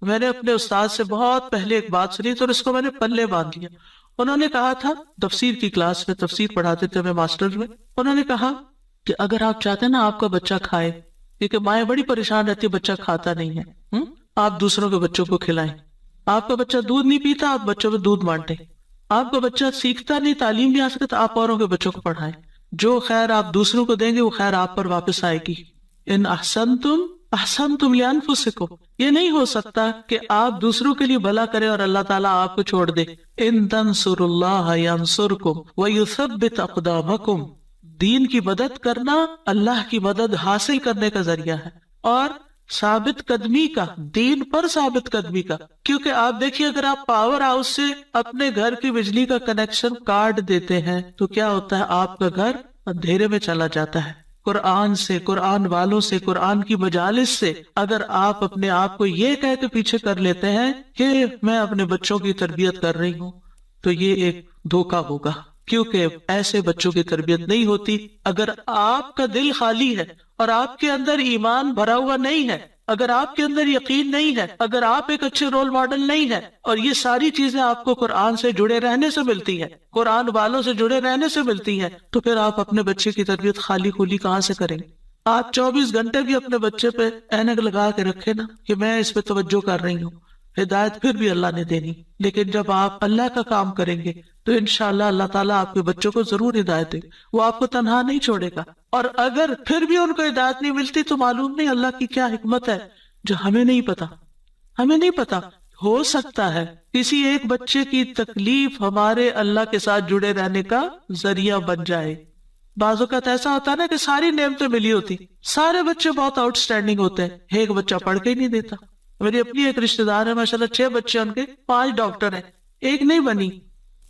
میں نے اپنے استاد سے بہت پہلے ایک بات سنی تو اس کو میں نے پلے باندھ لیا. انہوں نے کہا تھا تفسیر کی کلاس میں، تفسیر پڑھاتے تھے میں ماسٹر میں، انہوں نے کہا کہ اگر آپ چاہتے ہیں نا آپ کا بچہ کھائے، کیونکہ مائیں بڑی پریشان رہتی ہے بچہ کھاتا نہیں ہے، آپ دوسروں کے بچوں کو کھلائیں. آپ کا بچہ دودھ نہیں پیتا، آپ بچوں کو دودھ بانٹیں. آپ کا بچہ سیکھتا نہیں، تعلیم نہیں حاصل کرتا، آپ اوروں کے بچوں کو پڑھائیں. جو خیر آپ دوسروں کو دیں گے وہ خیر آپ پر واپس آئے گی. ان احسنتم احسنتم لانفسکم، یہ نہیں ہو سکتا کہ آپ دوسروں کے لیے بھلا کریں اور اللہ تعالیٰ آپ کو چھوڑ دے. ان تنصروا اللہ ینصرکم ویثبت اقدامکم، دین کی مدد کرنا اللہ کی مدد حاصل کرنے کا ذریعہ ہے، اور ثابت قدمی کا، دین پر ثابت قدمی کا. کیونکہ آپ دیکھیے اگر آپ پاور ہاؤس سے اپنے گھر کی بجلی کا کنیکشن کاٹ دیتے ہیں تو کیا ہوتا ہے، آپ کا گھر اندھیرے میں چلا جاتا ہے. قرآن سے، قرآن والوں سے، قرآن کی مجالس سے اگر آپ اپنے آپ کو یہ کہہ کے پیچھے کر لیتے ہیں کہ میں اپنے بچوں کی تربیت کر رہی ہوں، تو یہ ایک دھوکہ ہوگا. کیونکہ ایسے بچوں کی تربیت نہیں ہوتی. اگر آپ کا دل خالی ہے اور آپ کے اندر ایمان بھرا ہوا نہیں ہے، اگر آپ کے اندر یقین نہیں ہے، اگر آپ ایک اچھے رول ماڈل نہیں ہے، اور یہ ساری چیزیں آپ کو قرآن سے جڑے رہنے سے ملتی ہیں، قرآن والوں سے جڑے رہنے سے ملتی ہیں، تو پھر آپ اپنے بچے کی تربیت خالی خولی کہاں سے کریں گے؟ آپ 24 گھنٹے بھی اپنے بچے پہ اینک لگا کے رکھے نا کہ میں اس پہ توجہ کر رہی ہوں، ہدایت پھر بھی اللہ نے دینی. لیکن جب آپ اللہ کا کام کریں گے تو انشاءاللہ اللہ تعالیٰ آپ کے بچوں کو ضرور ہدایت دے، وہ آپ کو تنہا نہیں چھوڑے گا. اور اگر پھر بھی ان کو ہدایت نہیں ملتی تو معلوم نہیں اللہ کی کیا حکمت ہے جو ہمیں نہیں پتا. ہمیں نہیں پتا، ہو سکتا ہے کسی ایک بچے کی تکلیف ہمارے اللہ کے ساتھ جڑے رہنے کا ذریعہ بن جائے. بعض اوقات ایسا ہوتا ہے نا کہ ساری نعمتیں ملی ہوتی، سارے بچے بہت آؤٹ اسٹینڈنگ ہوتے ہیں، ایک بچہ پڑھ کے ہی نہیں دیتا. میری اپنی ایک رشتہ دار ہے، ماشاءاللہ 6 بچے ان کے، 5 ڈاکٹر ہیں، ایک نہیں بنی.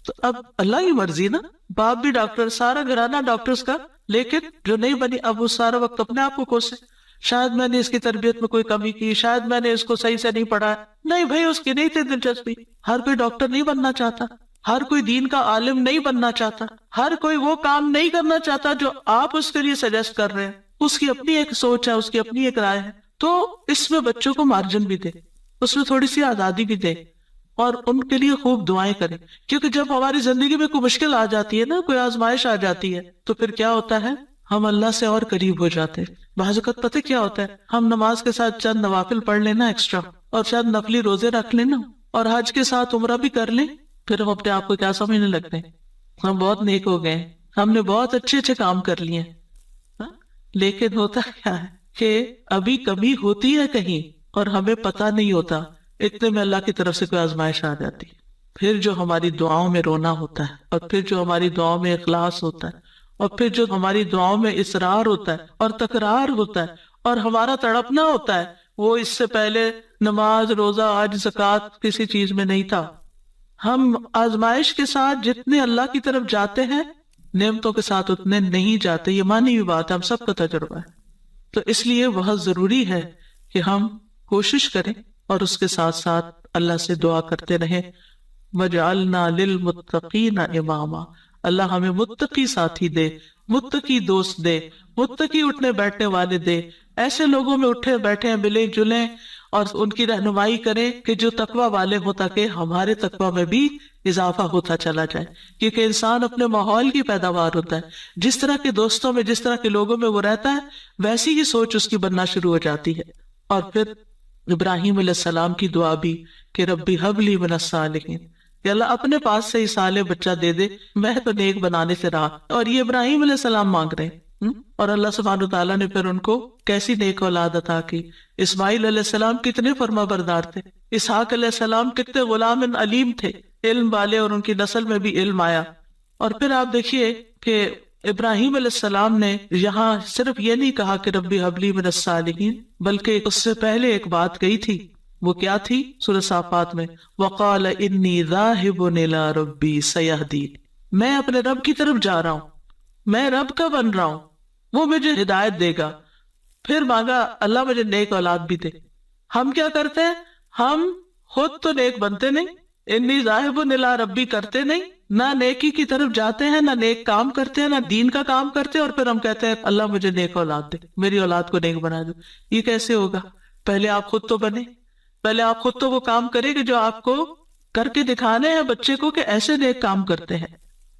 تو اب اللہ کی مرضی نا، باپ بھی ڈاکٹر، سارا گھرانہ ڈاکٹرز کا، لیکن جو نہیں بنی اب وہ سارا وقت اپنے آپ کو کوسے، شاید میں نے اس کی تربیت میں کوئی کمی کی، شاید میں نے اس کو صحیح سے نہیں پڑھا. نہیں بھائی، اس کی نہیں تھی دلچسپی. ہر کوئی ڈاکٹر نہیں بننا چاہتا، ہر کوئی دین کا عالم نہیں بننا چاہتا، ہر کوئی وہ کام نہیں کرنا چاہتا جو آپ اس کے لیے سجیسٹ کر رہے ہیں. اس کی اپنی ایک سوچ ہے، اس کی اپنی ایک رائے ہے. تو اس میں بچوں کو مارجن بھی دے، اس میں تھوڑی سی آزادی بھی دے، اور ان کے لیے خوب دعائیں کریں. کیونکہ جب ہماری زندگی میں کوئی مشکل آ جاتی ہے نا، کوئی آزمائش آ جاتی ہے، تو پھر کیا ہوتا ہے، ہم اللہ سے اور قریب ہو جاتے ہیں. بعض اوقات پتہ کیا ہوتا ہے، ہم نماز کے ساتھ چند نوافل پڑھ لینا ایکسٹرا، اور شاید نفلی روزے رکھ لینا، اور حج کے ساتھ عمرہ بھی کر لیں، پھر ہم اپنے آپ کو کیا سمجھنے لگتے ہیں، ہم بہت نیک ہو گئے، ہم نے بہت اچھے اچھے کام کر لیے. لیکن ہوتا کیا ہے کہ ابھی کمی ہوتی ہے کہیں اور ہمیں پتہ نہیں ہوتا، اتنے میں اللہ کی طرف سے کوئی آزمائش آ جاتی. پھر جو ہماری دعاؤں میں رونا ہوتا ہے، اور پھر جو ہماری دعاؤں میں اخلاص ہوتا ہے، اور پھر جو ہماری دعاؤں میں اصرار ہوتا ہے اور تکرار ہوتا ہے اور ہمارا تڑپنا ہوتا ہے، وہ اس سے پہلے نماز، روزہ، حج، زکوٰۃ کسی چیز میں نہیں تھا. ہم آزمائش کے ساتھ جتنے اللہ کی طرف جاتے ہیں، نعمتوں کے ساتھ اتنے نہیں جاتے. یہ مانی ہوئی بات ہے، ہم سب کا تجربہ ہے. تو اس لیے بہت ضروری ہے کہ ہم کوشش کریں اور اس کے ساتھ ساتھ اللہ سے دعا کرتے رہیں، وَجْعَلْنَا لِلْمُتَّقِينَ إِمَامًا، اللہ ہمیں متقی ساتھی دے، متقی دوست دے، متقی اٹھنے بیٹھنے والے دے. ایسے لوگوں میں اٹھے بیٹھے ملیں جلیں اور ان کی رہنمائی کریں کہ جو تقوی والے ہوں، تاکہ ہمارے تقوی میں بھی اضافہ ہوتا چلا جائے. کیونکہ انسان اپنے ماحول کی پیداوار ہوتا ہے، جس طرح کے دوستوں میں، جس طرح کے لوگوں میں وہ رہتا ہے، ویسی ہی سوچ اس کی بننا شروع ہو جاتی ہے. اور پھر ابراہیم علیہ السلام کی دعا بھی کہ ربی ہب لی من الصالحین، کہ اللہ اپنے پاس سے ہی صالح بچہ دے دے، میں تو نیک بنانے سے رہا. اور یہ ابراہیم علیہ السلام مانگ رہے ہیں، اور اللہ سبحانہ تعالیٰ نے پھر ان کو کیسی نیک اولاد عطا کی. اسماعیل علیہ السلام کتنے فرما بردار تھے، اسحاق علیہ السلام کتنے غلام علیم تھے، علم والے، اور ان کی نسل میں بھی علم آیا. اور پھر آپ دیکھیے کہ ابراہیم علیہ السلام نے یہاں صرف یہ نہیں کہا کہ ربی حبلی من الصالحین، بلکہ اس سے پہلے ایک بات کہی تھی. وہ کیا تھی؟ سورہ صافات میں وقال انی ذاہب الی ربی سیہدین، میں اپنے رب کی طرف جا رہا ہوں، میں رب کا بن رہا ہوں، وہ مجھے ہدایت دے گا. پھر مانگا اللہ مجھے نیک اولاد بھی دے. ہم کیا کرتے ہیں؟ ہم خود تو نیک بنتے نہیں، انی ذاہب الی ربی کرتے نہیں، نہ نیکی کی طرف جاتے ہیں، نہ نیک کام کرتے ہیں، نہ دین کا کام کرتے ہیں، اور پھر ہم کہتے ہیں اللہ مجھے نیک اولاد دے، میری اولاد کو نیک بنا دو. یہ کیسے ہوگا؟ پہلے آپ خود تو بنے، پہلے آپ خود تو وہ کام کریں کہ جو آپ کو کر کے دکھانے ہیں بچے کو کہ ایسے نیک کام کرتے ہیں.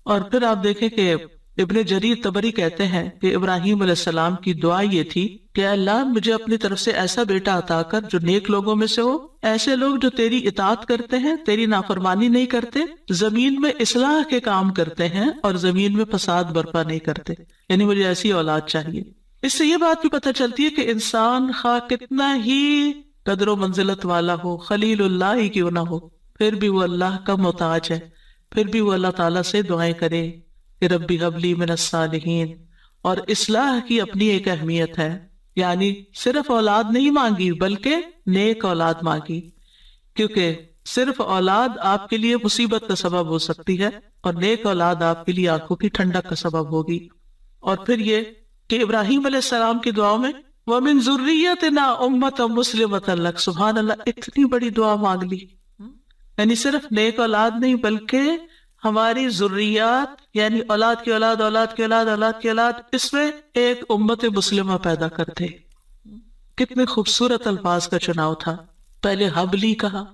اور پھر آپ دیکھیں کہ ابن جریر طبری کہتے ہیں کہ ابراہیم علیہ السلام کی دعا یہ تھی کہ اللہ مجھے اپنی طرف سے ایسا بیٹا عطا کر جو نیک لوگوں میں سے ہو، ایسے لوگ جو تیری اطاعت کرتے ہیں، تیری نافرمانی نہیں کرتے، زمین میں اصلاح کے کام کرتے ہیں اور زمین میں فساد برپا نہیں کرتے. یعنی مجھے ایسی اولاد چاہیے. اس سے یہ بات بھی پتہ چلتی ہے کہ انسان خواہ کتنا ہی قدر و منزلت والا ہو، خلیل اللہ ہی کیوں نہ ہو، پھر بھی وہ اللہ کا محتاج ہے، پھر بھی وہ اللہ تعالیٰ سے دعائیں کرے کہ ربی ہب لی من الصالحین. اور اصلاح کی اپنی ایک اہمیت ہے، یعنی صرف اولاد نہیں مانگی بلکہ نیک اولاد مانگی، کیونکہ صرف اولاد آپ کے لیے مصیبت کا سبب ہو سکتی ہے اور نیک اولاد آپ کے لیے آنکھوں کی ٹھنڈک کا سبب ہوگی. اور پھر یہ کہ ابراہیم علیہ السلام کی دعاؤں میں وَمِن ذُرِّيَّتِنَا أُمَّةً مُسْلِمَةً لَكَ، سبحان اللہ، اتنی بڑی دعا مانگ لی. یعنی صرف نیک اولاد نہیں بلکہ ہماری ذریات، یعنی اولاد کی اولاد، اولاد کی اولاد، اولاد کی اولاد، اس میں ایک امت مسلمہ پیدا کرتے. کتنے خوبصورت الفاظ کا چناؤ تھا. پہلے حبلی کہا،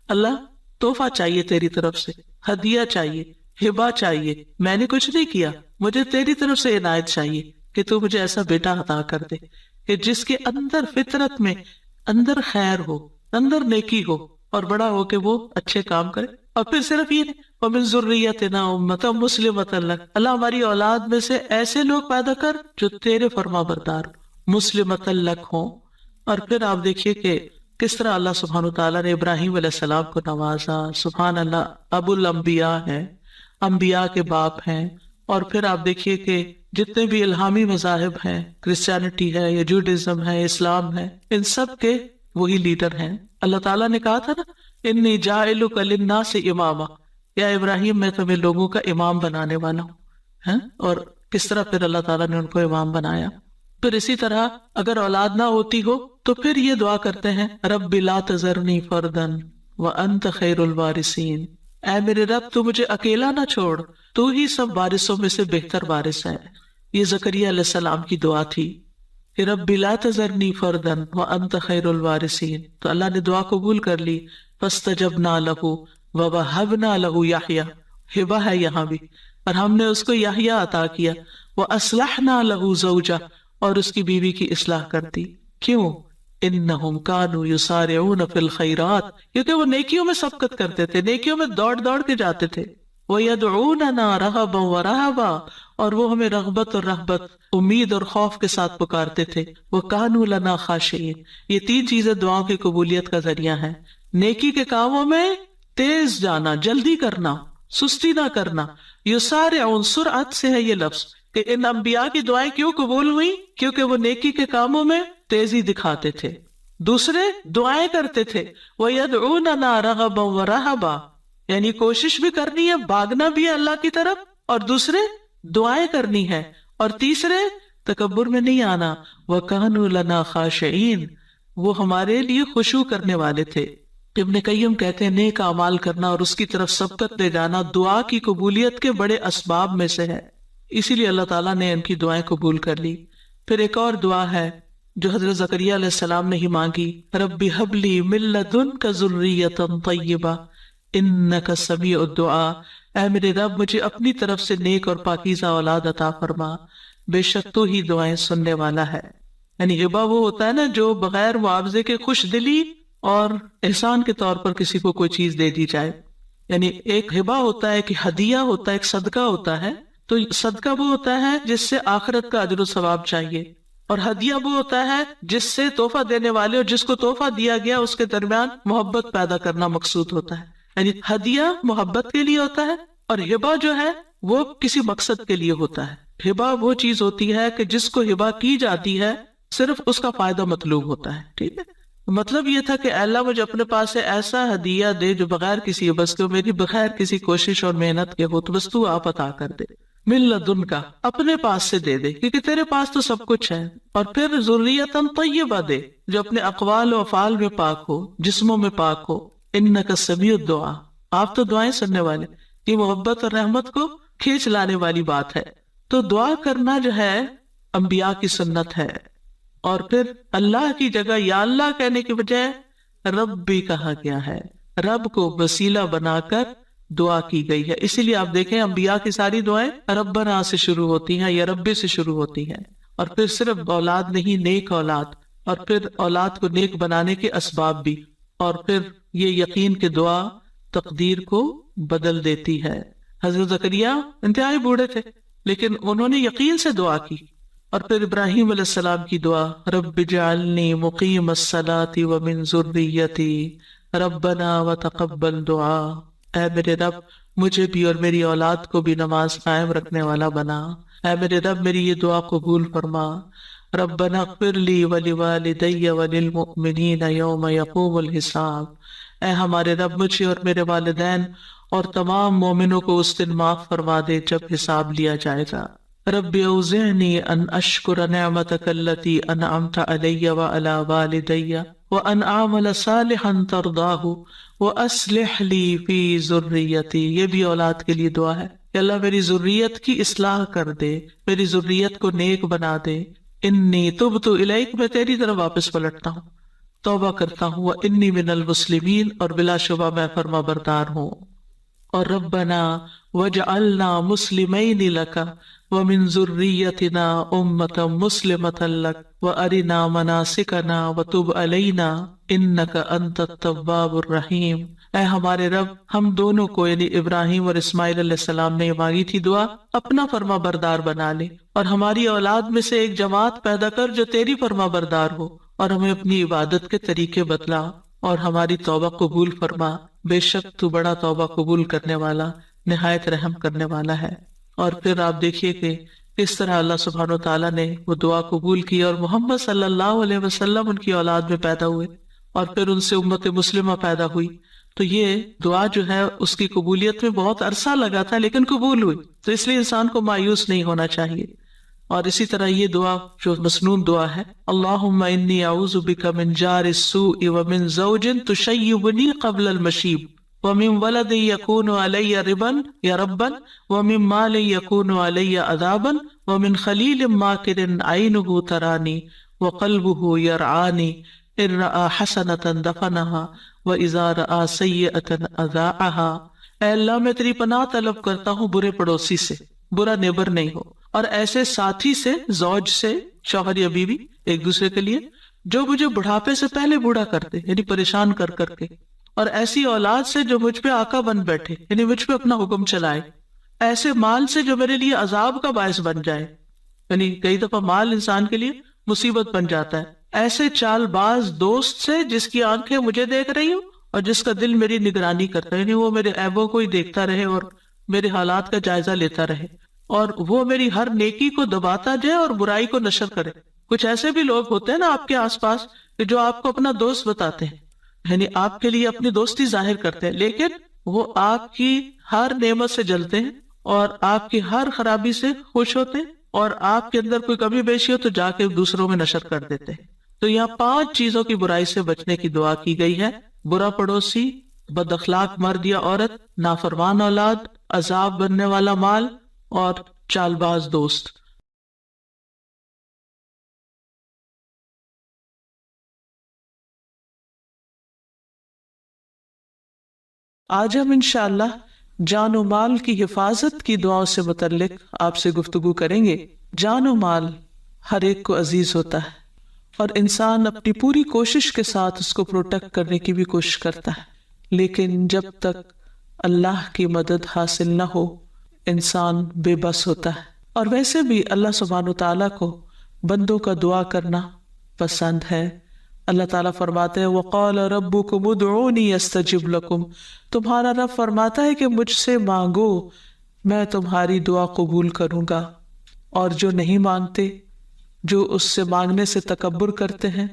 اللہ تحفہ چاہیے تیری طرف سے، ہدیہ چاہیے، ہبہ چاہیے، میں نے کچھ نہیں کیا، مجھے تیری طرف سے عنایت چاہیے کہ تو مجھے ایسا بیٹا عطا کر دے کہ جس کے اندر فطرت میں اندر خیر ہو، اندر نیکی ہو، اور بڑا ہو کے وہ اچھے کام کرے. اور پھر صرف یہ نہیں، وَمِن ذُرِّيَّتِنَا أُمَّةً مُسْلِمَةً لَكَ، اللہ ہماری اولاد میں سے ایسے لوگ پیدا کر جو تیرے فرما بردار مُسْلِمَةً لَكَ ہوں. اور پھر آپ دیکھیے کہ کس طرح اللہ سبحانہ وتعالیٰ نے ابراہیم علیہ السلام کو نوازا. سبحان اللہ، ابو الانبیاء ہیں، انبیاء کے باپ ہیں. اور پھر آپ دیکھیے کہ جتنے بھی الہامی مذاہب ہیں، کرسچینٹی ہے یا جوڈازم ہے، اسلام ہے، ان سب کے وہی لیڈر ہیں. اللہ تعالیٰ نے کہا تھا نا، انی جاعلک للناس اماما، یا ابراہیم میں تمہیں لوگوں کا امام بنانے والا ہوں. اور کس طرح پھر اللہ تعالیٰ نے ان کو امام بنایا. پھر اسی طرح اگر اولاد نہ ہوتی ہو تو پھر یہ دعا کرتے ہیں، رب لا تذرنی فردا وانت خیر الوارثین، اے میرے رب تو مجھے اکیلا نہ چھوڑ، تو ہی سب وارثوں میں سے بہتر وارث ہے. یہ زکریا علیہ السلام کی دعا تھی کہ رب لا تذرنی فردا وانت خیر الوارثین. تو اللہ نے دعا قبول کر لی. فاستجبنا لہ ووہبنا لہ یحییٰ، ہبہ ہے یہاں بھی، اور ہم نے اس کو یحییٰ عطا کیا. واصلحنا لہ زوجہ، اور اس کی بیوی کی اصلاح کر دی. کیوں؟ انہم کانوا یسارعون فی الخیرات، کیونکہ وہ نیکیوں میں سبقت کرتے تھے، نیکیوں میں دوڑ دوڑ کے جاتے تھے. وَيَدْعُونَنَا رَغَبًا وَرَهَبًا، اور وہ ہمیں رغبت اور رہبت، امید اور خوف کے ساتھ پکارتے تھے. وَكَانُوا لَنَا خَاشِعِينَ. یہ تین چیزیں دعاؤں کی قبولیت کا ذریعہ ہیں. نیکی کے کاموں میں تیز جانا، جلدی کرنا، سستی نہ کرنا. یسارعون، سرعت سے ہے یہ لفظ، کہ ان انبیاء کی دعائیں کیوں قبول ہوئی؟ کیونکہ وہ نیکی کے کاموں میں تیزی دکھاتے تھے. دوسرے دعائیں کرتے تھے، وَيَدْعُونَنَا رَغَبًا وَرَهَبًا، یعنی کوشش بھی کرنی ہے، بھاگنا بھی ہے اللہ کی طرف، اور دوسرے دعائیں کرنی ہے، اور تیسرے تکبر میں نہیں آنا. وَكَانُوا لَنَا خَاشِعِينَ، وہ ہمارے لیے خشوع کرنے والے تھے. ابن قیم کہتے ہیں نیک اعمال کرنا اور اس کی طرف سبقت دے جانا دعا کی قبولیت کے بڑے اسباب میں سے ہے. اسی لیے اللہ تعالیٰ نے ان کی دعائیں قبول کر لی. پھر ایک اور دعا ہے جو حضرت زکریا علیہ السلام نے ہی مانگی، رب ہب لی من لدنک ذریۃ طیبہ انک سمیع الدعاء، اے میرے رب مجھے اپنی طرف سے نیک اور پاکیزہ اولاد عطا فرما، بے شک تو ہی دعائیں سننے والا ہے. یعنی ہبہ وہ ہوتا ہے نا جو بغیر معاوضے کے خوش دلی اور احسان کے طور پر کسی کو کوئی چیز دے دی جائے. یعنی ایک ہبہ ہوتا ہے کہ ہدیہ ہوتا ہے، ایک صدقہ ہوتا ہے. تو صدقہ وہ ہوتا ہے جس سے آخرت کا اجر و ثواب چاہیے، اور ہدیہ وہ ہوتا ہے جس سے تحفہ دینے والے اور جس کو تحفہ دیا گیا اس کے درمیان محبت پیدا کرنا مقصود ہوتا ہے. یعنی ہدیہ محبت کے لیے ہوتا ہے، اور ہبہ جو ہے وہ کسی مقصد کے لیے ہوتا ہے. ہبہ وہ چیز ہوتی ہے کہ جس کو ہبہ کی جاتی ہے صرف اس کا فائدہ مطلوب ہوتا ہے. ٹھیک ہے، مطلب یہ تھا کہ اللہ مجھے اپنے پاس سے ایسا ہدیہ دے جو بغیر کسی بس کے، میری بغیر کسی کوشش اور محنت کے ہو، تو بس تو آپ عطا کر دے. من لدن کا، اپنے پاس سے دے دے، کیونکہ تیرے پاس تو سب کچھ ہے. اور پھر ذریۃ طیبہ دے جو اپنے اقوال و افعال میں پاک ہو، جسموں میں پاک ہو. انک سمیع الدعاء، آپ تو دعائیں سننے والے. یہ محبت اور رحمت کو کھینچ لانے والی بات ہے. تو دعا کرنا جو ہے انبیاء کی سنت ہے. اور پھر اللہ کی جگہ یا اللہ کہنے کی بجائے رب بھی کہا گیا ہے، رب کو وسیلہ بنا کر دعا کی گئی ہے. اسی لیے آپ دیکھیں انبیاء کی ساری دعائیں ربنا سے شروع ہوتی ہیں یا رب سے شروع ہوتی ہیں. اور پھر صرف اولاد نہیں، نیک اولاد، اور پھر اولاد کو نیک بنانے کے اسباب بھی، اور پھر یہ یقین کہ دعا تقدیر کو بدل دیتی ہے. حضرت زکریا انتہائی بوڑھے تھے لیکن انہوں نے یقین سے دعا کی. اور پھر ابراہیم علیہ السلام کی دعا، رب اجعلنی مقیم الصلاۃ ومن ذریتی ربنا وتقبل دعا، اے میرے رب مجھے بھی اور میری اولاد کو بھی نماز قائم رکھنے والا بنا، اے میرے رب میری یہ دعا قبول فرما. ربنا اغفر لی ولوالدی وللمؤمنین یوم یقوم الحساب، اے ہمارے رب مجھے اور میرے والدین اور تمام مومنوں کو اس دن معاف فرما دے جب حساب لیا جائے گا. رب اوزعنی ان اشکر نعمتک التی انعمت علی وعلی والدی وان اعمل صالحا ترضاہ واصلح لی فی ذریتی. یہ بھی اولاد کے لیے دعا ہے کہ اللہ میری ذریت کی اصلاح کر دے، میری ذریت کو نیک بنا دے. انی تبت الیک، میں تیری طرف واپس پلٹتا ہوں، توبہ کرتا ہوں. وانی من المسلمین، اور بلا شبہ میں فرما بردار ہوں. اور ربنا وجعلنا مسلمین لک ومن ذریتنا امۃ مسلمۃ لک وارنا مناسکنا وتب علینا انک انت التواب الرحیم. اے ہمارے رب ہم دونوں کو، یعنی ابراہیم اور اسماعیل علیہ السلام نے مانگی تھی دعا، اپنا فرما بردار بنا لے اور ہماری اولاد میں سے ایک جماعت پیدا کر جو تیری فرما بردار ہو، اور ہمیں اپنی عبادت کے طریقے بتلا اور ہماری توبہ قبول فرما. بے شک تو بڑا توبہ قبول کرنے والا، نہایت رحم کرنے والا ہے. اور پھر آپ دیکھیے کہ کس طرح اللہ سبحانہ وتعالیٰ نے وہ دعا قبول کی اور محمد صلی اللہ علیہ وسلم ان کی اولاد میں پیدا ہوئے اور پھر ان سے امت مسلمہ پیدا ہوئی. تو یہ دعا جو ہے اس کی قبولیت میں بہت عرصہ لگا تھا لیکن قبول ہوئی. تو اس لیے انسان کو مایوس نہیں ہونا چاہیے. اور اسی طرح یہ دعا جو مسنون دعا ہے، اللہم انی اعوذ بک من جار السوء ومن زوج تشیبنی قبل المشیب ومن ولد یکون علی ربا یا ربا ومن مال یکون علی عذابا ومن خلیل ماکر عینہ ترانی وقلبہ یرعانی ان رأى حسنة دفنها وإذا رأى سیئة اذاعها. اے اللہ میں تیری پناہ طلب کرتا ہوں برے پڑوسی سے، برا نیبر نہیں ہو، اور ایسے ساتھی سے، زوج سے، شوہر یا بیوی ایک دوسرے کے لیے، جو مجھے بڑھاپے سے پہلے بوڑھا کر دے یعنی پریشان کر کر کے، اور ایسی اولاد سے جو مجھ پہ آقا بن بیٹھے یعنی مجھ پہ اپنا حکم چلائے، ایسے مال سے جو میرے لیے عذاب کا باعث بن جائے، یعنی کئی دفعہ مال انسان کے لیے مصیبت بن جاتا ہے، ایسے چال باز دوست سے جس کی آنکھیں مجھے دیکھ رہی ہوں اور جس کا دل میری نگرانی کرتا ہے، یعنی وہ میرے عیبوں کو ہی دیکھتا رہے اور میرے حالات کا جائزہ لیتا رہے، اور وہ میری ہر نیکی کو دباتا جائے اور برائی کو نشر کرے. کچھ ایسے بھی لوگ ہوتے ہیں نا آپ کے آس پاس کہ جو آپ کو اپنا دوست بتاتے ہیں، یعنی آپ کے لیے اپنی دوستی ظاہر کرتے ہیں، لیکن وہ آپ کی ہر نعمت سے جلتے ہیں اور آپ کی ہر خرابی سے خوش ہوتے ہیں، اور آپ کے اندر کوئی کمی بیشی ہو تو جا کے دوسروں میں نشر کر دیتے ہیں. تو یہاں 5 چیزوں کی برائی سے بچنے کی دعا کی گئی ہے: برا پڑوسی، بد اخلاق مرد یا عورت، نافرمان اولاد، عذاب بننے والا مال اور چال باز دوست. آج ہم انشاءاللہ جان و مال کی حفاظت کی دعاؤں سے متعلق آپ سے گفتگو کریں گے. جان و مال ہر ایک کو عزیز ہوتا ہے اور انسان اپنی پوری کوشش کے ساتھ اس کو پروٹیکٹ کرنے کی بھی کوشش کرتا ہے، لیکن جب تک اللہ کی مدد حاصل نہ ہو انسان بے بس ہوتا ہے. اور ویسے بھی اللہ سبحانہ تعالیٰ کو بندوں کا دعا کرنا پسند ہے. اللہ تعالیٰ فرماتے ہیں وَقَالَ رَبُّكُمُ ادْعُونِي أَسْتَجِبْ لَكُمْ، تمہارا رب فرماتا ہے کہ مجھ سے مانگو میں تمہاری دعا قبول کروں گا. اور جو نہیں مانگتے، جو اس سے مانگنے سے تکبر کرتے ہیں،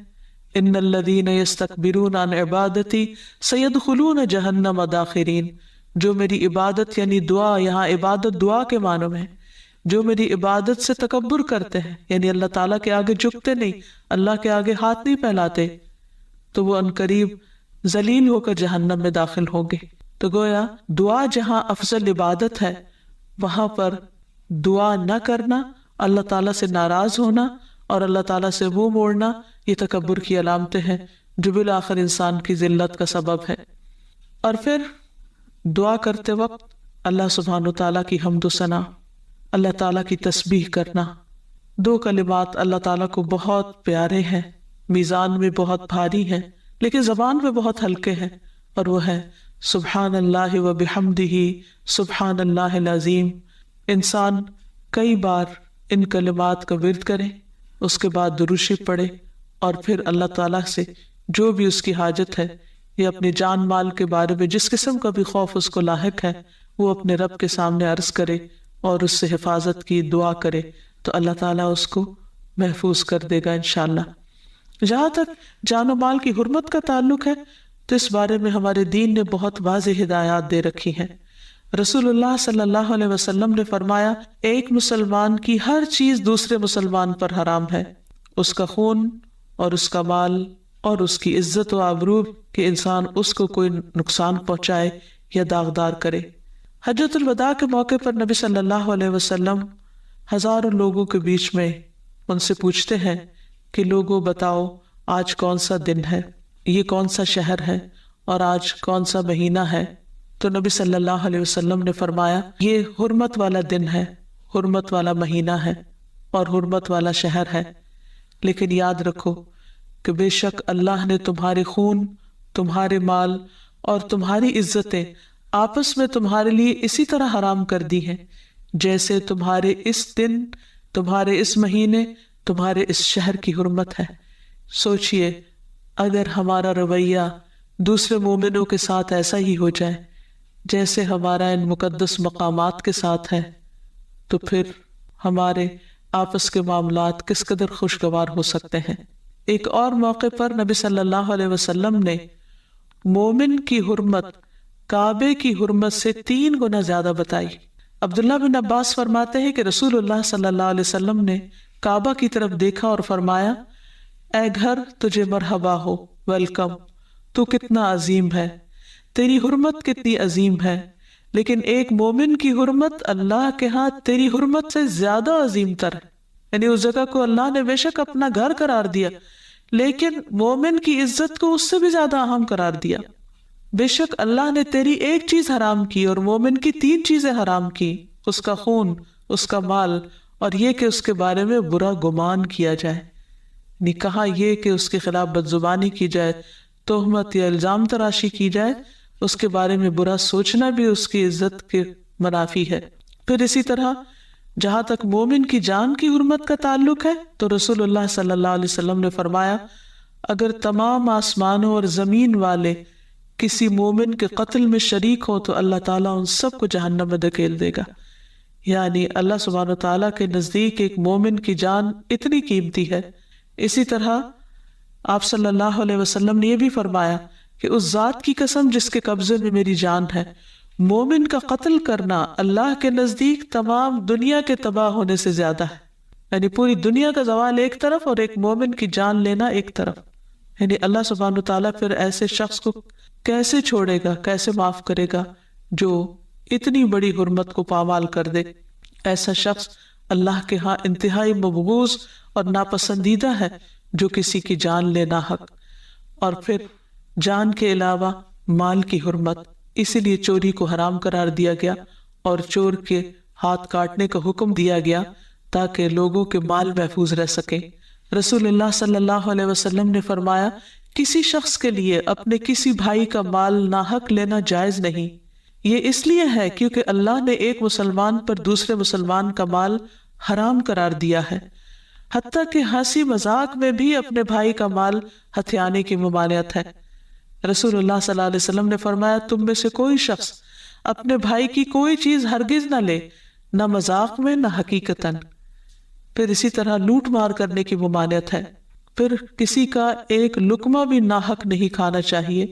ان الذین یستکبرون عن عبادتی سیدخلون جہنم داخرین، جو میری عبادت یعنی دعا، یہاں عبادت دعا کے معنوں میں، جو میری عبادت سے تکبر کرتے ہیں یعنی اللہ تعالیٰ کے آگے جھکتے نہیں، اللہ کے آگے ہاتھ نہیں پھیلاتے، تو وہ عنقریب ذلیل ہو کر جہنم میں داخل ہوں گے. تو گویا دعا جہاں افضل عبادت ہے وہاں پر دعا نہ کرنا، اللہ تعالیٰ سے ناراض ہونا اور اللہ تعالیٰ سے منہ موڑنا، یہ تکبر کی علامتیں ہیں جو بالآخر انسان کی ذلت کا سبب ہے۔ اور پھر دعا کرتے وقت اللہ سبحانہ تعالیٰ کی حمد و ثنا، اللہ تعالیٰ کی تسبیح کرنا۔ دو کلمات اللہ تعالیٰ کو بہت پیارے ہیں، میزان میں بہت بھاری ہیں لیکن زبان میں بہت ہلکے ہیں، اور وہ ہے سبحان اللہ و بحمدہ سبحان اللہ العظیم۔ انسان کئی بار ان کلمات کا ورد کرے، اس کے بعد درود شریف پڑھے، اور پھر اللہ تعالیٰ سے جو بھی اس کی حاجت ہے یا اپنی جان مال کے بارے میں جس قسم کا بھی خوف اس کو لاحق ہے، وہ اپنے رب کے سامنے عرض کرے اور اس سے حفاظت کی دعا کرے، تو اللہ تعالیٰ اس کو محفوظ کر دے گا انشاءاللہ۔ جہاں تک جان و مال کی حرمت کا تعلق ہے تو اس بارے میں ہمارے دین نے بہت واضح ہدایات دے رکھی ہیں۔ رسول اللہ صلی اللہ علیہ وسلم نے فرمایا، ایک مسلمان کی ہر چیز دوسرے مسلمان پر حرام ہے، اس کا خون اور اس کا مال اور اس کی عزت و آبرو، کہ انسان اس کو کوئی نقصان پہنچائے یا داغدار کرے۔ حجۃ الوداع کے موقع پر نبی صلی اللہ علیہ وسلم ہزاروں لوگوں کے بیچ میں ان سے پوچھتے ہیں کہ لوگوں بتاؤ آج کون سا دن ہے، یہ کون سا شہر ہے، اور آج کون سا مہینہ ہے؟ تو نبی صلی اللہ علیہ وسلم نے فرمایا، یہ حرمت والا دن ہے، حرمت والا مہینہ ہے اور حرمت والا شہر ہے، لیکن یاد رکھو کہ بے شک اللہ نے تمہارے خون، تمہارے مال اور تمہاری عزتیں آپس میں تمہارے لیے اسی طرح حرام کر دی ہیں جیسے تمہارے اس دن، تمہارے اس مہینے، تمہارے اس شہر کی حرمت ہے۔ سوچئے اگر ہمارا رویہ دوسرے مومنوں کے ساتھ ایسا ہی ہو جائے جیسے ہمارا ان مقدس مقامات کے ساتھ ہے، تو پھر ہمارے آپس کے معاملات کس قدر خوشگوار ہو سکتے ہیں۔ ایک اور موقع پر نبی صلی اللہ علیہ وسلم نے مومن کی حرمت کعبے کی حرمت سے 3 گنا زیادہ بتائی۔ عبداللہ بن عباس فرماتے ہیں کہ رسول اللہ صلی اللہ علیہ وسلم نے کعبہ کی طرف دیکھا اور فرمایا، اے گھر تجھے مرحبا ہو، ویلکم، تو کتنا عظیم ہے، تیری حرمت کتنی عظیم ہے، لیکن ایک مومن کی حرمت اللہ کے ہاں تیری حرمت سے زیادہ عظیم تر ہے۔ یعنی اس جگہ کو اللہ نے بے شک اپنا گھر قرار دیا، لیکن مومن کی عزت کو اس سے بھی زیادہ اہم قرار دیا۔ بے شک اللہ نے تیری ایک چیز حرام کی اور مومن کی 3 چیزیں حرام کی، اس کا خون، اس کا مال، اور یہ کہ اس کے بارے میں برا گمان کیا جائے، نہیں کہا یہ کہ اس کے خلاف بدزبانی کی جائے، تہمت یا الزام تراشی کی جائے، اس کے بارے میں برا سوچنا بھی اس کی عزت کے منافی ہے۔ پھر اسی طرح جہاں تک مومن کی جان کی حرمت کا تعلق ہے تو رسول اللہ صلی اللہ علیہ وسلم نے فرمایا، اگر تمام آسمانوں اور زمین والے کسی مومن کے قتل میں شریک ہو تو اللہ تعالیٰ ان سب کو جہنم میں دھکیل دے گا۔ یعنی اللہ سبحانہ تعالیٰ کے نزدیک ایک مومن کی جان اتنی قیمتی ہے۔ اسی طرح آپ صلی اللہ علیہ وسلم نے یہ بھی فرمایا کہ اس ذات کی قسم جس کے قبضے میں میری جان ہے، مومن کا قتل کرنا اللہ کے نزدیک تمام دنیا کے تباہ ہونے سے زیادہ ہے۔ یعنی پوری دنیا کا زوال ایک طرف اور ایک مومن کی جان لینا ایک طرف۔ یعنی اللہ سبحانہ تعالیٰ پھر ایسے شخص کو کیسے چھوڑے گا، کیسے معاف کرے گا جو اتنی بڑی حرمت کو پامال کر دے۔ ایسا شخص اللہ کے ہاں انتہائی مبغوض اور ناپسندیدہ ہے جو کسی کی جان لے ناحق۔ اور پھر جان کے علاوہ مال کی حرمت، اسی لیے چوری کو حرام قرار دیا گیا اور چور کے ہاتھ کاٹنے کا حکم دیا گیا تاکہ لوگوں کے مال محفوظ رہ سکیں۔ رسول اللہ صلی اللہ علیہ وسلم نے فرمایا، کسی شخص کے لیے اپنے کسی بھائی کا مال ناحق لینا جائز نہیں۔ یہ اس لیے ہے کیونکہ اللہ نے ایک مسلمان پر دوسرے مسلمان کا مال حرام قرار دیا ہے، حتیٰ کہ ہنسی مذاق میں بھی اپنے بھائی کا مال ہتھیانے کی ممانعت ہے۔ رسول اللہ صلی اللہ علیہ وسلم نے فرمایا، تم میں سے کوئی شخص اپنے بھائی کی کوئی چیز ہرگز نہ لے، نہ مذاق میں نہ حقیقتاً۔ پھر اسی طرح لوٹ مار کرنے کی ممانعت ہے۔ پھر کسی کا ایک لقمہ بھی ناحق نہیں کھانا چاہیے،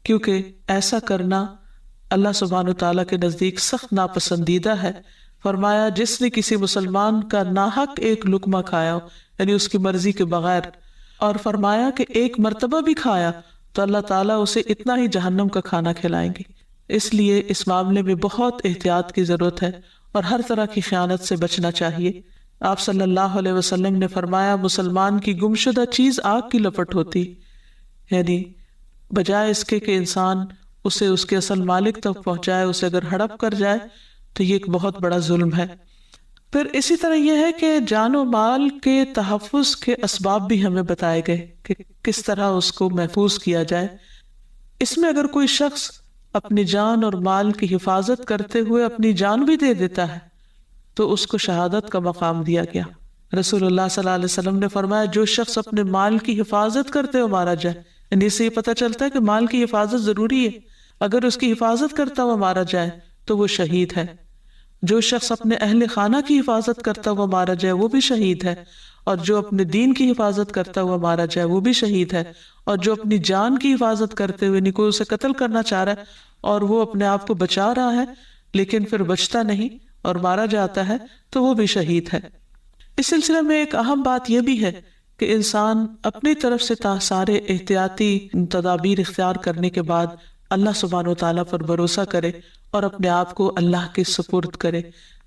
کیونکہ ایسا کرنا اللہ سبحانہ تعالیٰ کے نزدیک سخت ناپسندیدہ ہے۔ فرمایا، جس نے کسی مسلمان کا ناحق ایک لقمہ کھایا، یعنی اس کی مرضی کے بغیر، اور فرمایا کہ ایک مرتبہ بھی کھایا تو اللہ تعالیٰ اسے اتنا ہی جہنم کا کھانا کھلائیں گے۔ اس لیے اس معاملے میں بہت احتیاط کی ضرورت ہے اور ہر طرح کی خیانت سے بچنا چاہیے۔ آپ صلی اللہ علیہ وسلم نے فرمایا، مسلمان کی گمشدہ چیز آگ کی لپٹ ہوتی، یعنی بجائے اس کے کہ انسان اسے اس کے اصل مالک تک پہنچائے، اسے اگر ہڑپ کر جائے تو یہ ایک بہت بڑا ظلم ہے۔ پھر اسی طرح یہ ہے کہ جان و مال کے تحفظ کے اسباب بھی ہمیں بتائے گئے کہ کس طرح اس کو محفوظ کیا جائے۔ اس میں اگر کوئی شخص اپنی جان اور مال کی حفاظت کرتے ہوئے اپنی جان بھی دے دیتا ہے تو اس کو شہادت کا مقام دیا گیا۔ رسول اللہ صلی اللہ علیہ وسلم نے فرمایا جو شخص اپنے مال کی حفاظت کرتے ہوئے مارا جائے، یعنی اس سے یہ پتہ چلتا ہے کہ مال کی حفاظت ضروری ہے، اگر اس کی حفاظت کرتا ہوا مارا جائے تو وہ شہید ہے۔ جو شخص اپنے اہل خانہ کی حفاظت کرتا ہوا مارا جائے وہ بھی شہید ہے، اور جو اپنے دین کی حفاظت کرتا ہوا مارا جائے وہ بھی شہید ہے، اور جو اپنی جان کی حفاظت کرتے ہوئے کوئی اسے قتل کرنا چاہ رہا ہے اور وہ اپنے آپ کو بچا رہا ہے لیکن پھر بچتا نہیں اور مارا جاتا ہے تو وہ بھی شہید ہے۔ اس سلسلے میں ایک اہم بات یہ بھی ہے کہ انسان اپنی طرف سے سارے احتیاطی تدابیر اختیار کرنے کے بعد اللہ سبحانہ و تعالیٰ پر بھروسہ کرے اور اپنے آپ کو اللہ کے سپرد کرے۔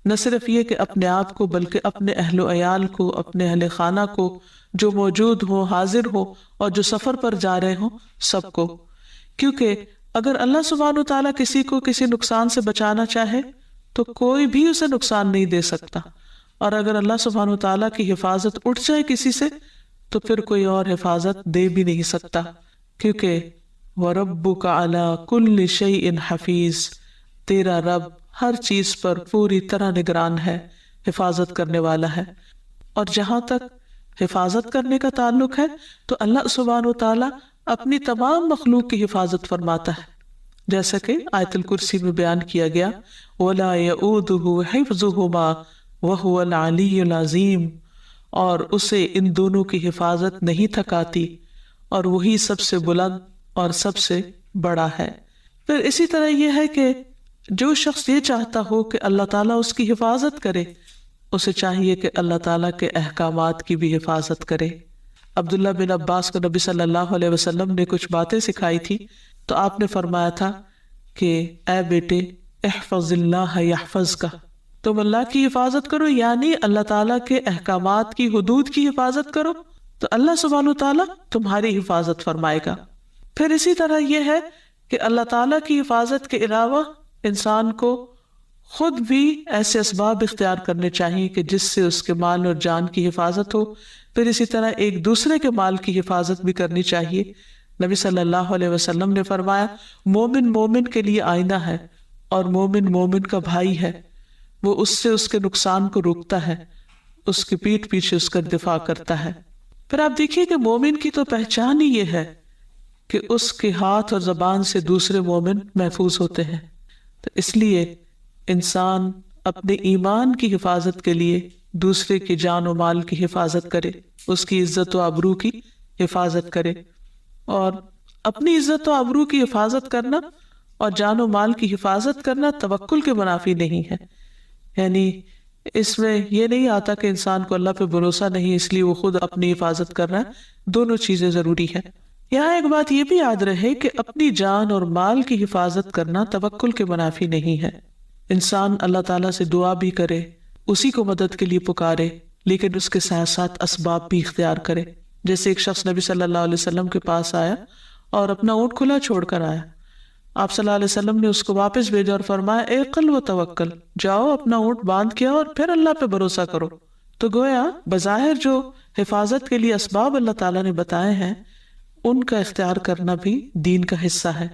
نہ صرف یہ کہ اپنے آپ کو بلکہ اپنے اہل و عیال کو، اپنے اہل خانہ کو، جو موجود ہو، حاضر ہو اور جو سفر پر جا رہے ہوں، سب کو۔ کیونکہ اگر اللہ سبحانہ و تعالیٰ کسی کو کسی نقصان سے بچانا چاہے تو کوئی بھی اسے نقصان نہیں دے سکتا، اور اگر اللہ سبحانہ و تعالیٰ کی حفاظت اٹھ جائے کسی سے تو پھر کوئی اور حفاظت دے بھی نہیں سکتا، کیونکہ وَرَبُّكَ عَلَى كُلِّ شَيْءٍ حَفِيظٌ، تیرا رب ہر چیز پر پوری طرح نگران ہے، حفاظت کرنے والا ہے۔ اور جہاں تک حفاظت کرنے کا تعلق ہے تو اللہ سبحانہ و تعالیٰ اپنی تمام مخلوق کی حفاظت فرماتا ہے، جیسا کہ آیت الکرسی میں بیان کیا گیا وَلَا يَئُودُهُ حِفْظُهُمَا وَهُوَ الْعَلِيُّ الْعَظِيمُ، اور اسے ان دونوں کی حفاظت نہیں تھکاتی اور وہی سب سے بلند اور سب سے بڑا ہے۔ پھر اسی طرح یہ ہے کہ جو شخص یہ چاہتا ہو کہ اللہ تعالیٰ اس کی حفاظت کرے، اسے چاہیے کہ اللہ تعالیٰ کے احکامات کی بھی حفاظت کرے۔ عبداللہ بن عباس کو نبی صلی اللہ علیہ وسلم نے کچھ باتیں سکھائی تھی تو آپ نے فرمایا تھا کہ اے بیٹے احفظ اللہ یحفظک، تم اللہ کی حفاظت کرو، یعنی اللہ تعالیٰ کے احکامات کی، حدود کی حفاظت کرو تو اللہ سبحانہ تعالیٰ تمہاری حفاظت فرمائے گا۔ پھر اسی طرح یہ ہے کہ اللہ تعالیٰ کی حفاظت کے علاوہ انسان کو خود بھی ایسے اسباب اختیار کرنے چاہیے کہ جس سے اس کے مال اور جان کی حفاظت ہو۔ پھر اسی طرح ایک دوسرے کے مال کی حفاظت بھی کرنی چاہیے۔ نبی صلی اللہ علیہ وسلم نے فرمایا مومن مومن کے لیے آئینہ ہے اور مومن مومن کا بھائی ہے، وہ اس سے اس کے نقصان کو روکتا ہے، اس کی پیٹھ پیچھے اس کا دفاع کرتا ہے۔ پھر آپ دیکھیے کہ مومن کی تو پہچان ہی یہ ہے کہ اس کے ہاتھ اور زبان سے دوسرے مومن محفوظ ہوتے ہیں، تو اس لیے انسان اپنے ایمان کی حفاظت کے لیے دوسرے کی جان و مال کی حفاظت کرے، اس کی عزت و آبرو کی حفاظت کرے، اور اپنی عزت و آبرو کی حفاظت کرنا اور جان و مال کی حفاظت کرنا توکل کے منافی نہیں ہے۔ یعنی اس میں یہ نہیں آتا کہ انسان کو اللہ پہ بھروسہ نہیں اس لیے وہ خود اپنی حفاظت کر رہا ہے، دونوں چیزیں ضروری ہیں۔ یہاں ایک بات یہ بھی یاد رہے کہ اپنی جان اور مال کی حفاظت کرنا توکل کے منافی نہیں ہے۔ انسان اللہ تعالیٰ سے دعا بھی کرے، اسی کو مدد کے لیے پکارے، لیکن اس کے ساتھ ساتھ اسباب بھی اختیار کرے۔ جیسے ایک شخص نبی صلی اللہ علیہ وسلم کے پاس آیا اور اپنا اونٹ کھلا چھوڑ کر آیا، آپ صلی اللہ علیہ وسلم نے اس کو واپس بھیجا اور فرمایا اعقل و توکل، جاؤ اپنا اونٹ باندھ کے اور پھر اللہ پہ بھروسہ کرو۔ تو گویا بظاہر جو حفاظت کے لیے اسباب اللہ تعالیٰ نے بتائے ہیں ان کا اختیار کرنا بھی دین کا حصہ ہے۔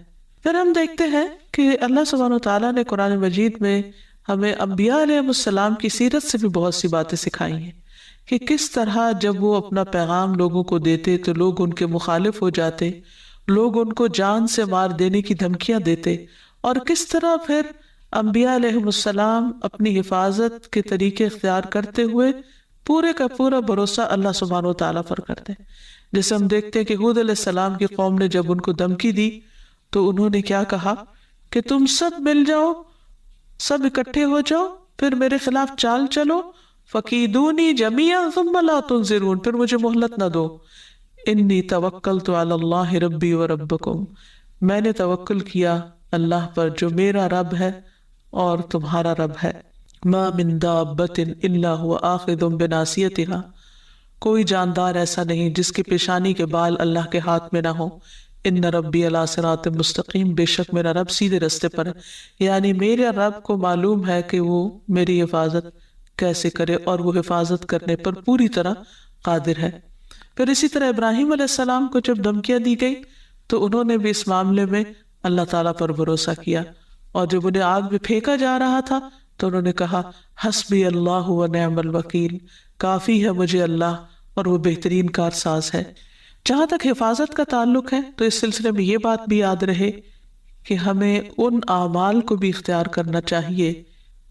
پھر ہم دیکھتے ہیں کہ اللہ سبحانہ وتعالیٰ نے قرآن مجید میں ہمیں انبیاء علیہ السلام کی سیرت سے بھی بہت سی باتیں سکھائی ہیں کہ کس طرح جب وہ اپنا پیغام لوگوں کو دیتے تو لوگ ان کے مخالف ہو جاتے، لوگ ان کو جان سے مار دینے کی دھمکیاں دیتے، اور کس طرح پھر انبیاء علیہ السلام اپنی حفاظت کے طریقے اختیار کرتے ہوئے پورے کا پورا بھروسہ اللہ سبحانہ و تعالیٰ پر کرتے ہیں۔ جیسے ہم دیکھتے ہیں کہ ہود علیہ السلام کی قوم نے جب ان کو دھمکی دی تو انہوں نے کیا کہا کہ تم سب مل جاؤ، سب اکٹھے ہو جاؤ، پھر میرے خلاف چال چلو، فَكِيدُونِي جَمِيعًا ثُمَّ لَا تُنظِرُونَ، پھر مجھے مہلت نہ دو، انی توکلت علی اللہ ربی و ربکم، میں نے توکل کیا اللہ پر جو میرا رب ہے اور تمہارا رب ہے۔ ما من دابۃ الا هو آخذ بناصیتها، کوئی جاندار ایسا نہیں جس کی پیشانی کے بال اللہ کے ہاتھ میں نہ ہو. ان ربی علی صراط مستقیم، بے شک میرا رب سیدھے رستے پر ہے. یعنی میرے رب کو معلوم ہے کہ وہ میری حفاظت کیسے کرے، اور وہ حفاظت کرنے پر پوری طرح قادر ہے. پھر اسی طرح ابراہیم علیہ السلام کو جب دھمکیاں دی گئی تو انہوں نے بھی اس معاملے میں اللہ تعالیٰ پر بھروسہ کیا، اور جب انہیں آگ میں پھینکا جا رہا تھا تو انہوں نے کہا حسبی اللہ و نعم الوکیل، کافی ہے مجھے اللہ اور وہ بہترین کارساز ہے. جہاں تک حفاظت کا تعلق ہے تو اس سلسلے میں یہ بات بھی یاد رہے کہ ہمیں ان اعمال کو بھی اختیار کرنا چاہیے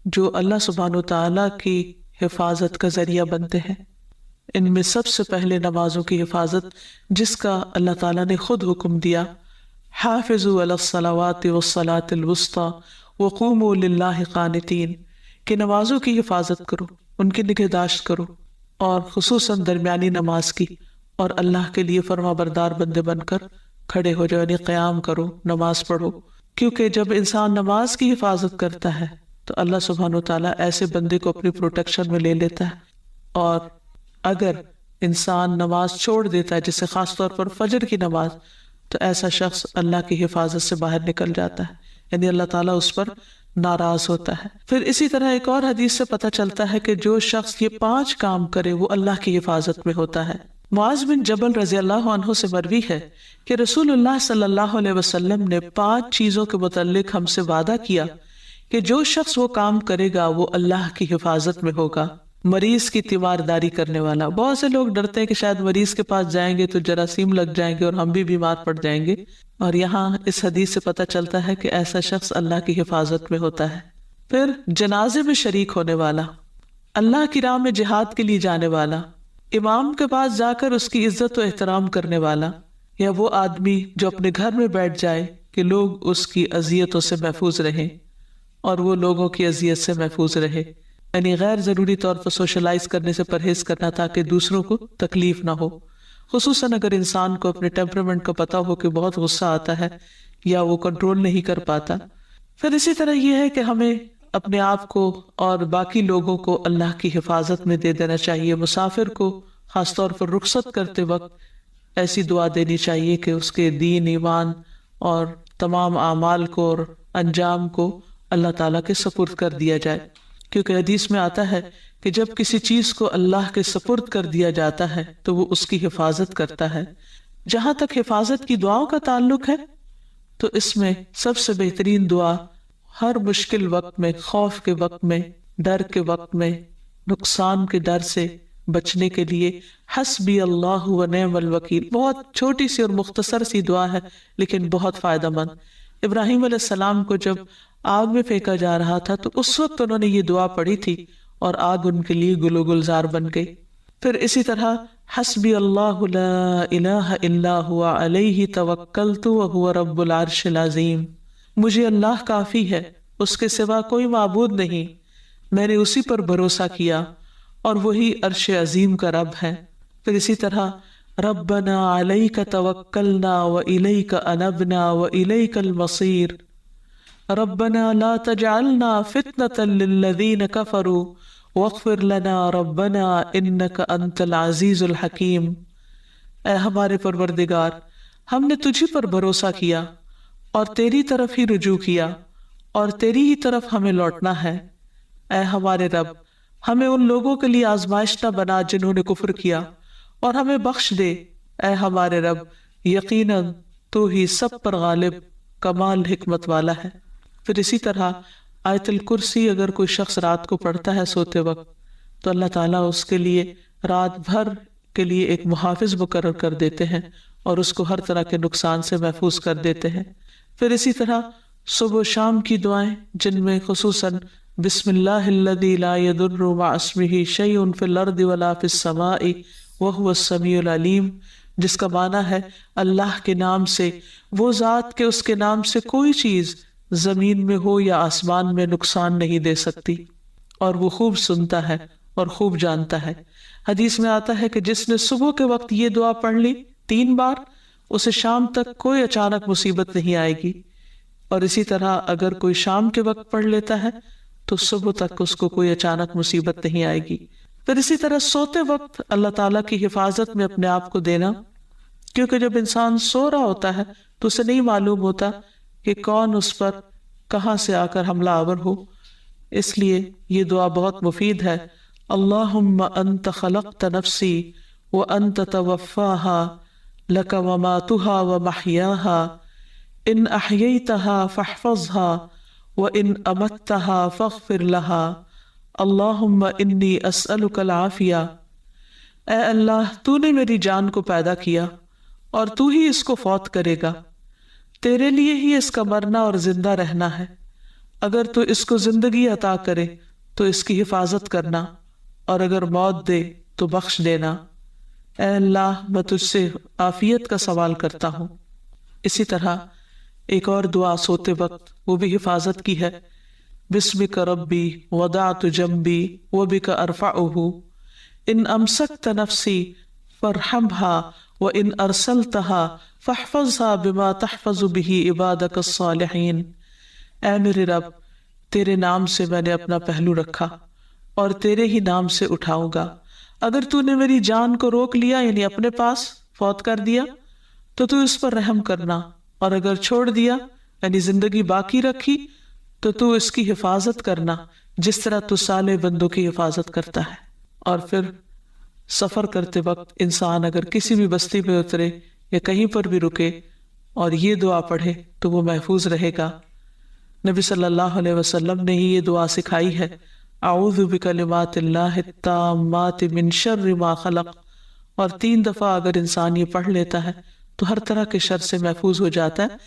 جو اللہ سبحانہ و تعالیٰ کی حفاظت کا ذریعہ بنتے ہیں. ان میں سب سے پہلے نمازوں کی حفاظت، جس کا اللہ تعالیٰ نے خود حکم دیا، حافظوا علی الصلوات والصلاة الوسطی وقوموا للہ قانتین، کہ نمازوں کی حفاظت کرو، ان کی نگہداشت کرو، اور خصوصاً درمیانی نماز کی، اور اللہ کے لیے فرما بردار بندے بن کر کھڑے ہو جاؤ، یعنی قیام کرو، نماز پڑھو. کیونکہ جب انسان نماز کی حفاظت کرتا ہے تو اللہ سبحانہ وتعالیٰ ایسے بندے کو اپنی پروٹیکشن میں لے لیتا ہے. اور اگر انسان نماز چھوڑ دیتا ہے، جیسے خاص طور پر فجر کی نماز، تو ایسا شخص اللہ کی حفاظت سے باہر نکل جاتا ہے، یعنی اللہ تعالیٰ اس پر ناراض ہوتا ہے. پھر اسی طرح ایک اور حدیث سے پتہ چلتا ہے کہ جو شخص یہ 5 کام کرے وہ اللہ کی حفاظت میں ہوتا ہے. معاذ بن جبل رضی اللہ عنہ سے مروی ہے کہ رسول اللہ صلی اللہ علیہ وسلم نے 5 چیزوں کے متعلق ہم سے وعدہ کیا کہ جو شخص وہ کام کرے گا وہ اللہ کی حفاظت میں ہوگا. مریض کی تیمارداری کرنے والا. بہت سے لوگ ڈرتے ہیں کہ شاید مریض کے پاس جائیں گے تو جراثیم لگ جائیں گے اور ہم بھی بیمار پڑ جائیں گے، اور یہاں اس حدیث سے پتہ چلتا ہے کہ ایسا شخص اللہ کی حفاظت میں ہوتا ہے. پھر جنازے میں شریک ہونے والا، اللہ کی راہ میں جہاد کے لیے جانے والا، امام کے پاس جا کر اس کی عزت و احترام کرنے والا، یا وہ آدمی جو اپنے گھر میں بیٹھ جائے کہ لوگ اس کی اذیتوں سے محفوظ رہیں اور وہ لوگوں کی اذیت سے محفوظ رہے، یعنی غیر ضروری طور پر سوشلائز کرنے سے پرہیز کرنا تاکہ دوسروں کو تکلیف نہ ہو، خصوصاً اگر انسان کو اپنے ٹیمپرامنٹ کا پتہ ہو کہ بہت غصہ آتا ہے یا وہ کنٹرول نہیں کر پاتا. پھر اسی طرح یہ ہے کہ ہمیں اپنے آپ کو اور باقی لوگوں کو اللہ کی حفاظت میں دے دینا چاہیے. مسافر کو خاص طور پر رخصت کرتے وقت ایسی دعا دینی چاہیے کہ اس کے دین، ایمان اور تمام اعمال کو اور انجام کو اللہ تعالیٰ کے سپرد کر دیا جائے، کیونکہ حدیث میں آتا ہے کہ جب کسی چیز کو اللہ کے سپرد کر دیا جاتا ہے تو وہ اس کی حفاظت کرتا ہے. جہاں تک حفاظت کی دعاؤں کا تعلق ہے تو اس میں سب سے بہترین دعا ہر مشکل وقت میں، خوف کے وقت میں، ڈر کے وقت میں، نقصان کے ڈر سے بچنے کے لیے حسبی اللہ و نعم الوکیل. بہت چھوٹی سی اور مختصر سی دعا ہے لیکن بہت فائدہ مند. ابراہیم علیہ السلام کو جب آگ میں پھینکا جا رہا تھا تو اس وقت انہوں نے یہ دعا پڑھی تھی اور آگ ان کے لیے گل و گلزار بن گئی. پھر اسی طرح حسبی اللہ لا الہ الا هو علیہ توکلت وہو رب العرش العظیم. مجھے اللہ کافی ہے، اس کے سوا کوئی معبود نہیں، میں نے اسی پر بھروسہ کیا اور وہی عرش عظیم کا رب ہے. پھر اسی طرح ربنا علیک توکلنا والیک انبنا والیک المصیر ربنا لا تجعلنا فتنة للذین کفروا واغفر لنا ربنا انک انت العزیز الحکیم. اے ہمارے پروردگار، ہم نے تجھی پر بھروسہ کیا اور تیری طرف ہی رجوع کیا اور تیری ہی طرف ہمیں لوٹنا ہے. اے ہمارے رب، ہمیں ان لوگوں کے لیے آزمائش نہ بنا جنہوں نے کفر کیا، اور ہمیں بخش دے. اے ہمارے رب، یقیناً تو ہی سب پر غالب، کمال حکمت والا ہے. پھر اسی طرح آیت الکرسی اگر کوئی شخص رات کو پڑھتا ہے سوتے وقت تو اللہ تعالیٰ اس کے لیے رات بھر کے لیے ایک محافظ مقرر کر دیتے ہیں اور اس کو ہر طرح کے نقصان سے محفوظ کر دیتے ہیں. پھر اسی طرح صبح و شام کی دعائیں، جن میں خصوصاً بسم اللہ الذی لا یضر مع اسمہ شیء فی الارض ولا فی السماء وہو السمیع العلیم، جس کا معنی ہے اللہ کے نام سے، وہ ذات کہ اس کے نام سے کوئی چیز زمین میں ہو یا آسمان میں نقصان نہیں دے سکتی، اور وہ خوب سنتا ہے اور خوب جانتا ہے. حدیث میں آتا ہے کہ جس نے صبح کے وقت یہ دعا پڑھ لی 3 بار، اسے شام تک کوئی اچانک مصیبت نہیں آئے گی، اور اسی طرح اگر کوئی شام کے وقت پڑھ لیتا ہے تو صبح تک اس کو کوئی اچانک مصیبت نہیں آئے گی. پھر اسی طرح سوتے وقت اللہ تعالیٰ کی حفاظت میں اپنے آپ کو دینا، کیونکہ جب انسان سو رہا ہوتا ہے تو اسے نہیں معلوم ہوتا کہ کون اس پر کہاں سے آ کر حملہ آور ہو، اس لیے یہ دعا بہت مفید ہے۔ اللہم انت خلقت نفسی وانت توفاها لک مماتها ومحیاها ان احییتها فاحفظها وان امتها فاغفر لها اللہم انی اسألک العافیہ۔ اے اللہ، تو نے میری جان کو پیدا کیا اور تو ہی اس کو فوت کرے گا، تیرے لیے ہی اس کا مرنا اور زندہ رہنا ہے، اگر تو اس کو زندگی عطا کرے تو اس کی حفاظت کرنا، اور اگر موت دے تو بخش دینا۔ اے اللہ، میں تجھ سے عافیت کا سوال کرتا ہوں۔ اسی طرح ایک اور دعا سوتے وقت، وہ بھی حفاظت کی ہے، بسمک ربی وضعت جنبی وبک ارفعہ ان امسکت نفسی فارحمها وان ارسلتها فاحفظها بما تحفظ به عبادک الصالحین۔ اے میرے رب، تیرے نام سے میں نے اپنا پہلو رکھا اور تیرے ہی نام سے اٹھاؤں گا، اگر تو نے میری جان کو روک لیا یعنی اپنے پاس فوت کر دیا تو تو اس پر رحم کرنا، اور اگر چھوڑ دیا یعنی زندگی باقی رکھی تو تو اس کی حفاظت کرنا جس طرح تو صالح بندوں کی حفاظت کرتا ہے۔ اور پھر سفر کرتے وقت انسان اگر کسی بھی بستی میں اترے یا کہیں پر بھی رکے اور یہ دعا پڑھے تو وہ محفوظ رہے گا۔ نبی صلی اللہ علیہ وسلم نے ہی یہ دعا سکھائی ہے، اعوذ بکلمات اللہ التامات من شر ما خلق، اور 3 دفعہ اگر انسان یہ پڑھ لیتا ہے تو ہر طرح کے شر سے محفوظ ہو جاتا ہے،